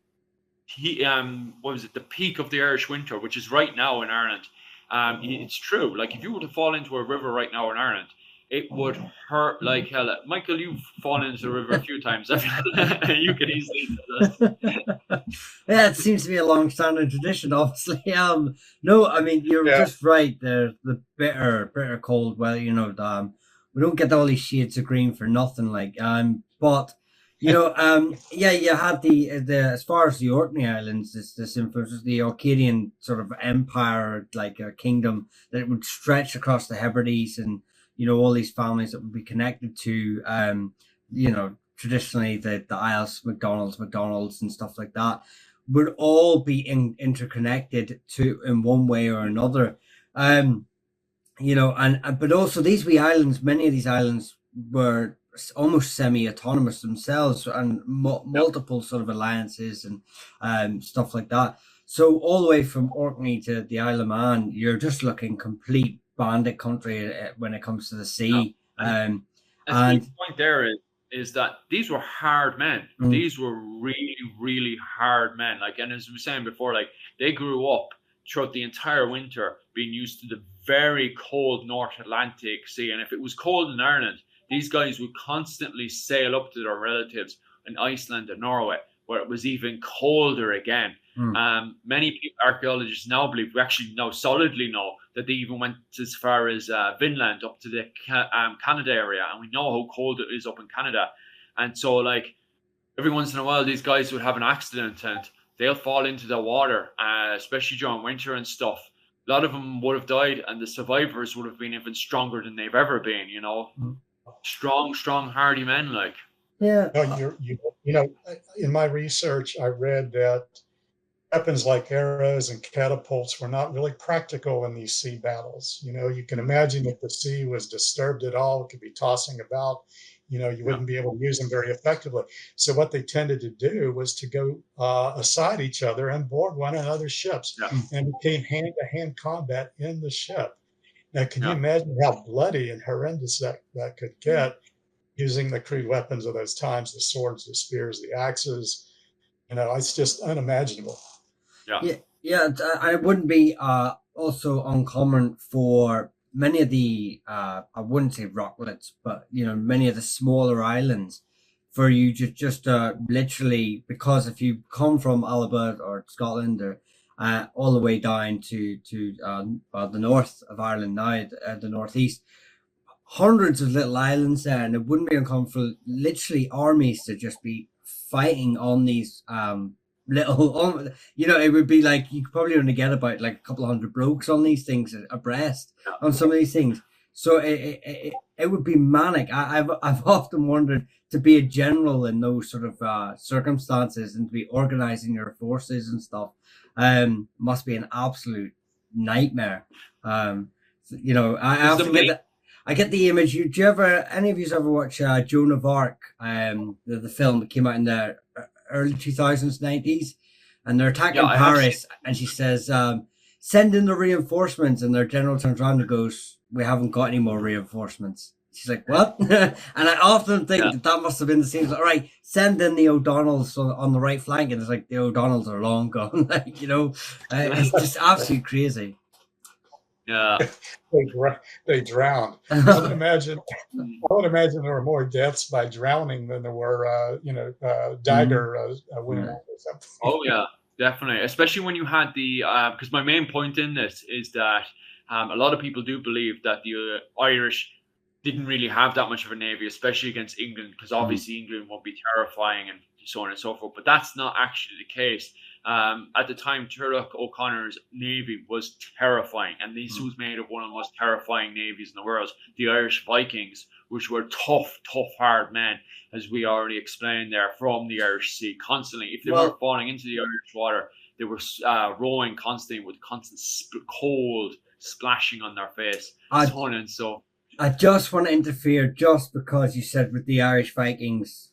peak of the Irish winter, which is right now in Ireland, it's true. Like, if you were to fall into a river right now in Ireland, it would hurt like hell. Michael, you've fallen into the river a few times. You can easily do that. Yeah, it seems to be a long-standing tradition, obviously. No, I mean, you're just right. The bitter cold. Well, we don't get all these shades of green for nothing. But you had the as far as the Orkney Islands, this influence, the Orcadian sort of empire, like a kingdom that would stretch across the Hebrides, and all these families that would be connected to, traditionally the Isles, McDonald's and stuff like that, would all be interconnected in one way or another. But also these wee islands, many of these islands were almost semi-autonomous themselves, and multiple sort of alliances and stuff like that. So all the way from Orkney to the Isle of Man, you're just looking complete bandit country when it comes to the sea. And the point there is that these were hard men. These were really, really hard men. And as we were saying before, they grew up throughout the entire winter being used to the very cold North Atlantic Sea. And if it was cold in Ireland, these guys would constantly sail up to their relatives in Iceland and Norway, where it was even colder again. Many archaeologists now believe, we actually now solidly know, that they even went as far as Vinland, up to the Canada area, and we know how cold it is up in Canada. And so, every once in a while, these guys would have an accident and they'll fall into the water, especially during winter and stuff. A lot of them would have died, and the survivors would have been even stronger than they've ever been. Strong, hardy men. Yeah. In my research, I read that weapons like arrows and catapults were not really practical in these sea battles. You can imagine if the sea was disturbed at all, it could be tossing about, you wouldn't be able to use them very effectively. So what they tended to do was to go aside each other and board one another's ships, and became hand-to-hand combat in the ship. Now, can you imagine how bloody and horrendous that could get, using the crude weapons of those times, the swords, the spears, the axes? It's just unimaginable. Yeah. It wouldn't be also uncommon for many of the I wouldn't say rocklets, but many of the smaller islands, for you just literally, because if you come from Alba or Scotland or all the way down to the north of Ireland now, the northeast, hundreds of little islands there, and it wouldn't be uncommon for literally armies to just be fighting on these little, it would be like you could probably only get about like a couple of hundred blokes on these things abreast on some of these things. So it would be manic. I've often wondered, to be a general in those sort of circumstances and to be organizing your forces and stuff must be an absolute nightmare. I often get that. I get the image. Any of you ever watch Joan of Arc, the film that came out in the early 2000s, 90s, and they're attacking Paris, and she says, send in the reinforcements, and their general turns around and goes, we haven't got any more reinforcements. She's like, what? And I often think that must have been the same. All right, send in the O'Donnells on the right flank, and it's like the O'Donnells are long gone. It's just absolutely crazy. Yeah, they drowned. I would imagine there were more deaths by drowning than there were, dagger women or something. Oh yeah, definitely. Especially when you had the because my main point in this is that a lot of people do believe that the Irish didn't really have that much of a navy, especially against England, because obviously England won't be terrifying and so on and so forth. But that's not actually the case. At the time, Turlough O'Conor's navy was terrifying, and this was made of one of the most terrifying navies in the world. The Irish Vikings, which were tough, hard men, as we already explained there, from the Irish Sea constantly. If they were falling into the Irish water, they were rowing constantly with constant cold splashing on their face, so on and so. I just want to interfere, just because you said with the Irish Vikings,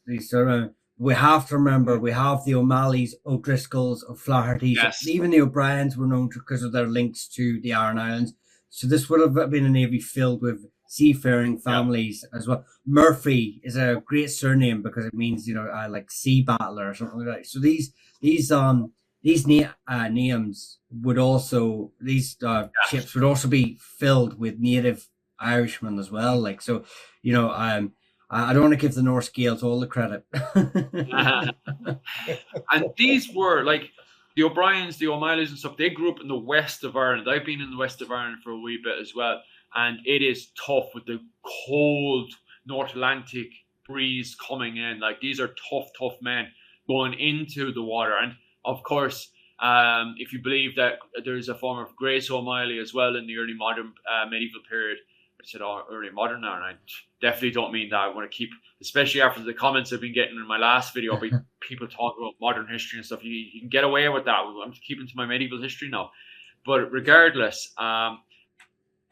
we have to remember, we have the O'Malleys, O'Driscolls, O'Flahertys. Yes. Even the O'Briens were known because of their links to the Aran Islands. So this would have been a navy filled with seafaring families as well. Murphy is a great surname because it means, like sea battler or something like that. So these names would also, ships would also be filled with native Irishmen as well. Like, so, I don't want to give the Norse Gaels all the credit. And these were like the O'Briens, the O'Malleys and stuff. They grew up in the west of Ireland. I've been in the west of Ireland for a wee bit as well. And it is tough with the cold North Atlantic breeze coming in. Like, these are tough men going into the water. And of course, if you believe that there's a form of Grace O'Malley as well in the early modern medieval period, I said early modern now, and I definitely don't mean that. I want to keep, especially after the comments I've been getting in my last video, people talk about modern history and stuff. You can get away with that. I'm keeping to my medieval history now. But regardless,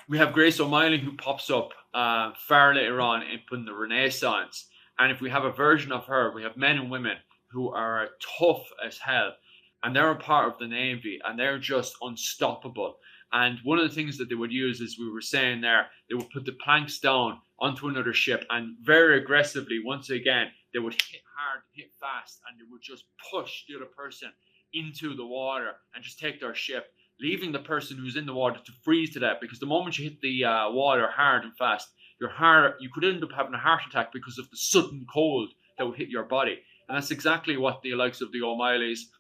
we have Grace O'Malley, who pops up far later on in the Renaissance. And if we have a version of her, we have men and women who are tough as hell. And they're a part of the Navy, and they're just unstoppable. And one of the things that they would use, as we were saying there, they would put the planks down onto another ship, and very aggressively, once again, they would hit hard, hit fast, and they would just push the other person into the water and just take their ship, leaving the person who's in the water to freeze to death. Because the moment you hit the water hard and fast, you could end up having a heart attack because of the sudden cold that would hit your body. And that's exactly what the likes of the O'Malleys,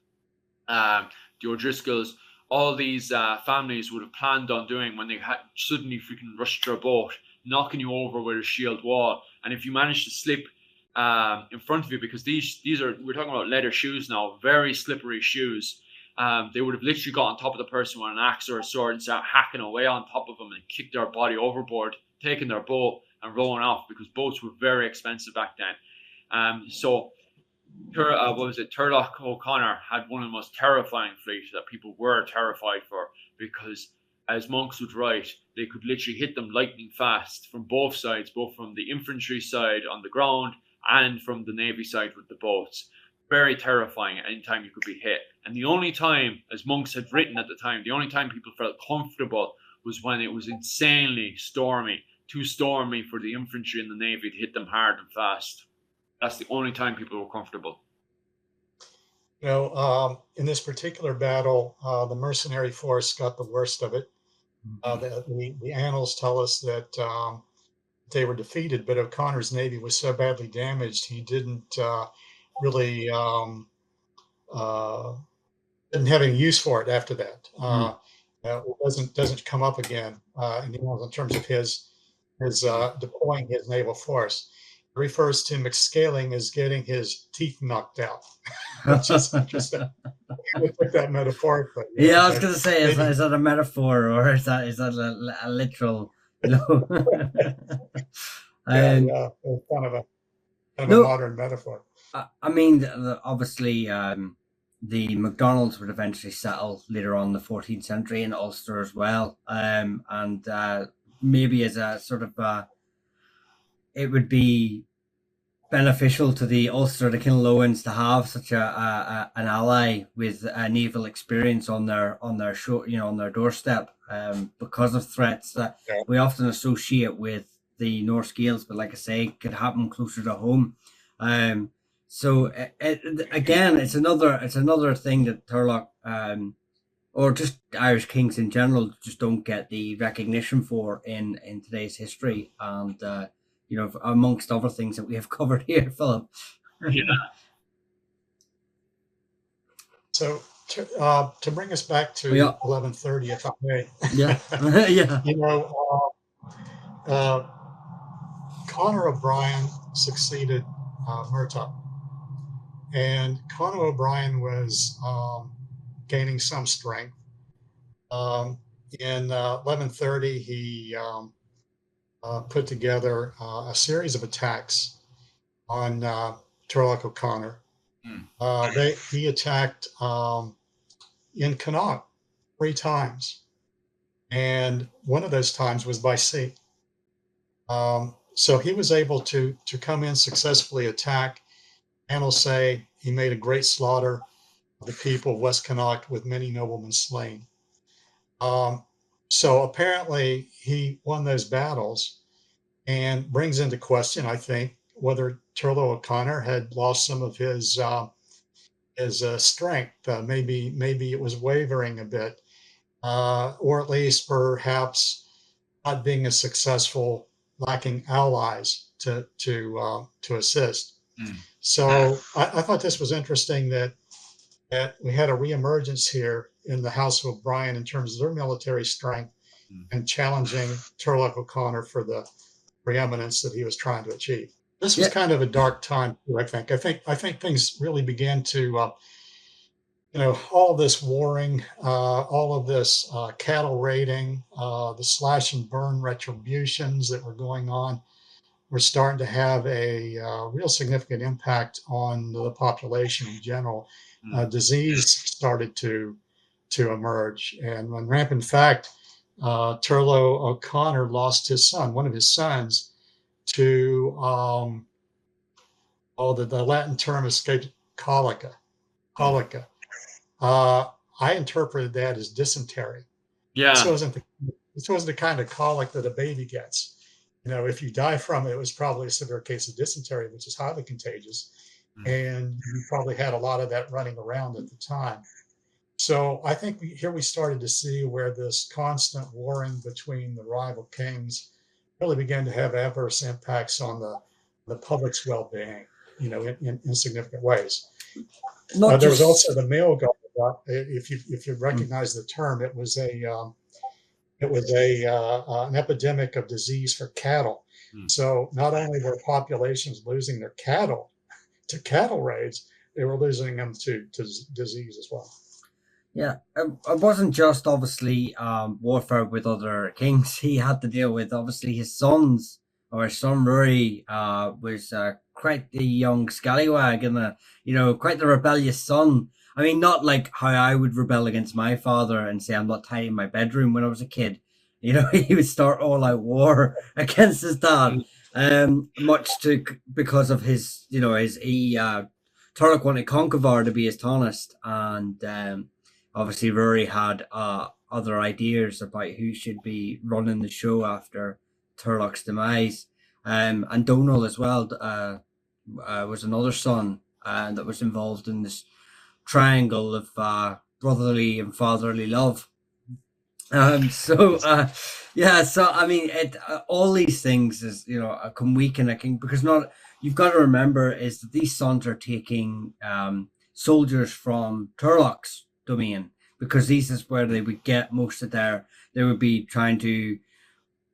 the O'Driscolls, all these families would have planned on doing when they had suddenly freaking rushed their boat, knocking you over with a shield wall. And if you manage to slip in front of you, because these are, we're talking about leather shoes now, very slippery shoes, they would have literally got on top of the person with an axe or a sword and start hacking away on top of them and kick their body overboard, taking their boat and rowing off, because boats were very expensive back then. Turlough O'Conor had one of the most terrifying fleets that people were terrified for, because, as monks would write, they could literally hit them lightning fast from both sides, both from the infantry side on the ground and from the navy side with the boats. Very terrifying at any time you could be hit. And the only time, as monks had written at the time, the only time people felt comfortable was when it was insanely stormy, too stormy for the infantry and the navy to hit them hard and fast. That's the only time people were comfortable. In this particular battle, the mercenary force got the worst of it. The annals tell us that they were defeated, but O'Conor's navy was so badly damaged he didn't really didn't have any use for it after that. It doesn't come up again in terms of his deploying his naval force. It refers to McScaling as getting his teeth knocked out, which is interesting. I would take that metaphorically. Yeah, I was going to say, is that a metaphor or is that a literal? No. Kind of a modern metaphor. I mean, obviously, the MacDonalds would eventually settle later on in the 14th century in Ulster as well, and maybe as a sort of it would be beneficial to the Ulster, the Kinloans, to have such an ally with naval experience on their on their doorstep, because of threats that we often associate with the Norse Gaels, but like I say, could happen closer to home. So again, it's another thing that Turlough, or just Irish kings in general, just don't get the recognition for in today's history, and amongst other things that we have covered here, Philip. Yeah. So to bring us back to 1130, if I may. Yeah. Yeah. Conor OBrien succeeded Muirchertach, and Conor OBrien was gaining some strength. In 1130, he put together a series of attacks on Turlough O'Conor. He attacked in Connacht 3 times, and one of those times was by sea. So he was able to come in, successfully attack. Annals say he made a great slaughter of the people of West Connacht, with many noblemen slain. So apparently he won those battles, and brings into question, I think, whether Turlough O'Conor had lost some of his strength. Maybe it was wavering a bit, or at least perhaps not being as successful, lacking allies to assist. So I thought this was interesting that we had a reemergence here in the House of O'Brien in terms of their military strength and challenging Turlough O'Conor for the preeminence that he was trying to achieve. This was kind of a dark time too, I think. I think things really began to all of this warring, all of this cattle raiding, the slash and burn retributions that were going on were starting to have a real significant impact on the population in general. Disease started to emerge, and when rampant fact, Turlough O'Conor lost one of his sons, to the Latin term escaped, colica. I interpreted that as dysentery. Yeah. This wasn't the kind of colic that a baby gets. If you die from it, it was probably a severe case of dysentery, which is highly contagious. And you probably had a lot of that running around at the time. So I think we started to see where this constant warring between the rival kings really began to have adverse impacts on the public's well-being, in significant ways. There was also the male guard. If you recognize the term, it was an epidemic of disease for cattle. So not only were populations losing their cattle to cattle raids, they were losing them to disease as well. Yeah, it wasn't just obviously warfare with other kings. He had to deal with obviously his sons, or his son Ruaidrí was quite the young scallywag and quite the rebellious son. I mean, not like how I would rebel against my father and say I'm not tidying my bedroom when I was a kid. He would start all out war against his dad, because of his Turlough wanted Conchobar to be his Tánaist, and obviously Ruaidrí had other ideas about who should be running the show after Turlough's demise, and Domnall as well was another son that was involved in this triangle of brotherly and fatherly love. Yeah, so I mean, all these things is, can weaken a king, because not you've got to remember is that these sons are taking soldiers from Turlough's domain, because these is where they would get most of they would be trying to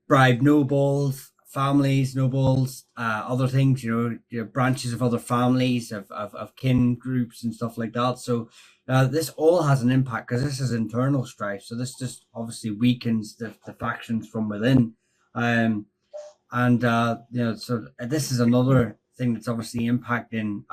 bribe nobles, families, nobles, other things, branches of other families, of kin groups and stuff like that. So this all has an impact, because this is internal strife. So this just obviously weakens the factions from within. So this is another thing that's obviously impacting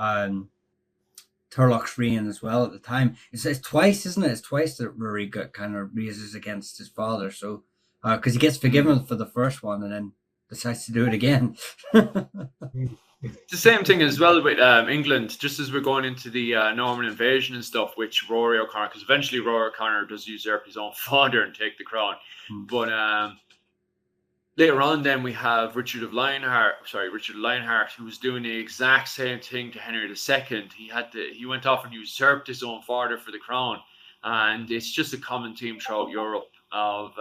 Turlough's reign as well at the time. It's twice, isn't it? It's twice that Rory kind of raises against his father. So, because he gets forgiven for the first one and then decides to do it again. It's the same thing as well with England, just as we're going into the Norman invasion and stuff, which Rory O'Conor, because eventually Rory O'Conor does usurp his own father and take the crown. But later on, then we have Richard of Lionheart, who was doing the exact same thing to Henry II. He went off and usurped his own father for the crown, and it's just a common theme throughout Europe of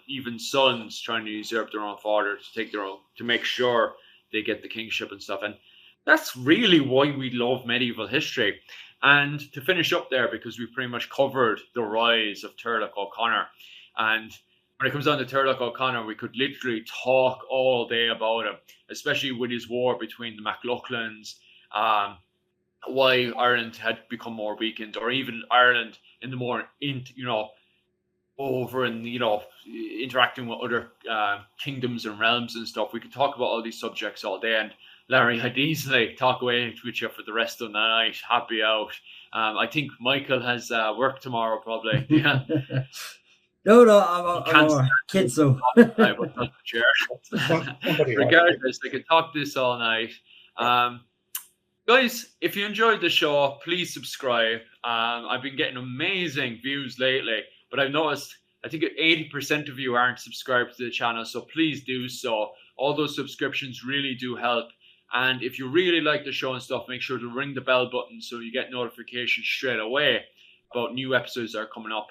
even sons trying to usurp their own father to make sure they get the kingship and stuff. And that's really why we love medieval history. And to finish up there, because we pretty much covered the rise of Turlough O'Conor, and when it comes down to Turlough O'Conor, we could literally talk all day about him, especially with his war between the MacLaughlins, why Ireland had become more weakened, or even Ireland in the more, over and, interacting with other kingdoms and realms and stuff. We could talk about all these subjects all day. And Larry, I'd easily talk away with you for the rest of the night. Happy out. I think Michael has work tomorrow, probably. Yeah. No, I'm a kid, so. Regardless, I could talk this all night. Guys, if you enjoyed the show, please subscribe. I've been getting amazing views lately, but I've noticed I think 80% of you aren't subscribed to the channel, so please do so. All those subscriptions really do help. And if you really like the show and stuff, make sure to ring the bell button so you get notifications straight away about new episodes that are coming up.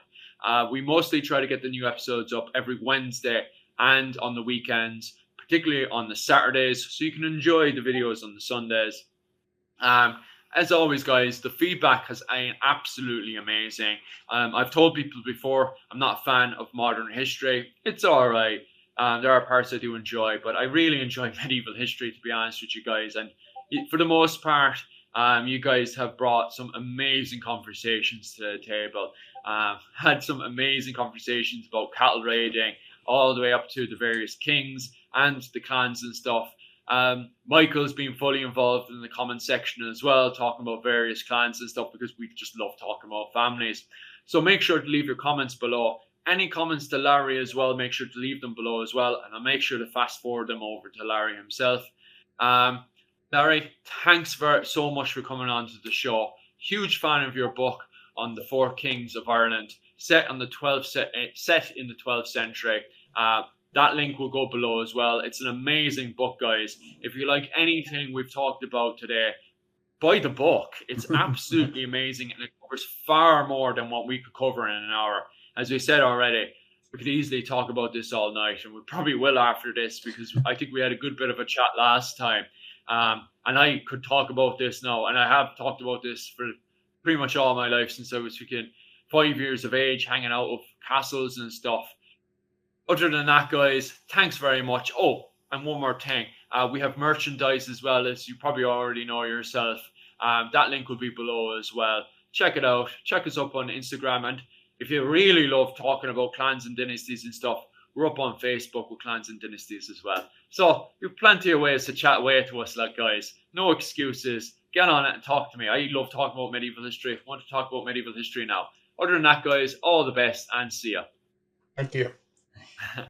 We mostly try to get the new episodes up every Wednesday and on the weekends, particularly on the Saturdays, so you can enjoy the videos on the Sundays. As always, guys, the feedback has been absolutely amazing. I've told people before, I'm not a fan of modern history. It's all right. There are parts I do enjoy, but I really enjoy medieval history, to be honest with you guys. And for the most part, you guys have brought some amazing conversations to the table. Had some amazing conversations about cattle raiding, all the way up to the various kings and the clans and stuff. Michael's been fully involved in the comment section as well, talking about various clans and stuff, because we just love talking about families. So make sure to leave your comments below. Any comments to Larry as well, make sure to leave them below as well, and I'll make sure to fast forward them over to Larry himself. Larry, thanks so much for coming on to the show. Huge fan of your book on the four kings of Ireland, set in the 12th century. That link will go below as well. It's an amazing book, guys. If you like anything we've talked about today, buy the book. It's absolutely amazing, and it covers far more than what we could cover in an hour. As we said already, we could easily talk about this all night, and we probably will after this, because I think we had a good bit of a chat last time. And I could talk about this now, and I have talked about this for pretty much all my life since I was 5 years of age, hanging out of castles and stuff. Other than that, guys, thanks very much. Oh, and one more thing. We have merchandise as well, as you probably already know yourself. That link will be below as well. Check it out. Check us up on Instagram. And if you really love talking about clans and dynasties and stuff, we're up on Facebook with Clans and Dynasties as well. So you have plenty of ways to chat away to us, like, guys. No excuses. Get on it and talk to me. I love talking about medieval history. I want to talk about medieval history now. Other than that, guys, all the best and see ya. Thank you.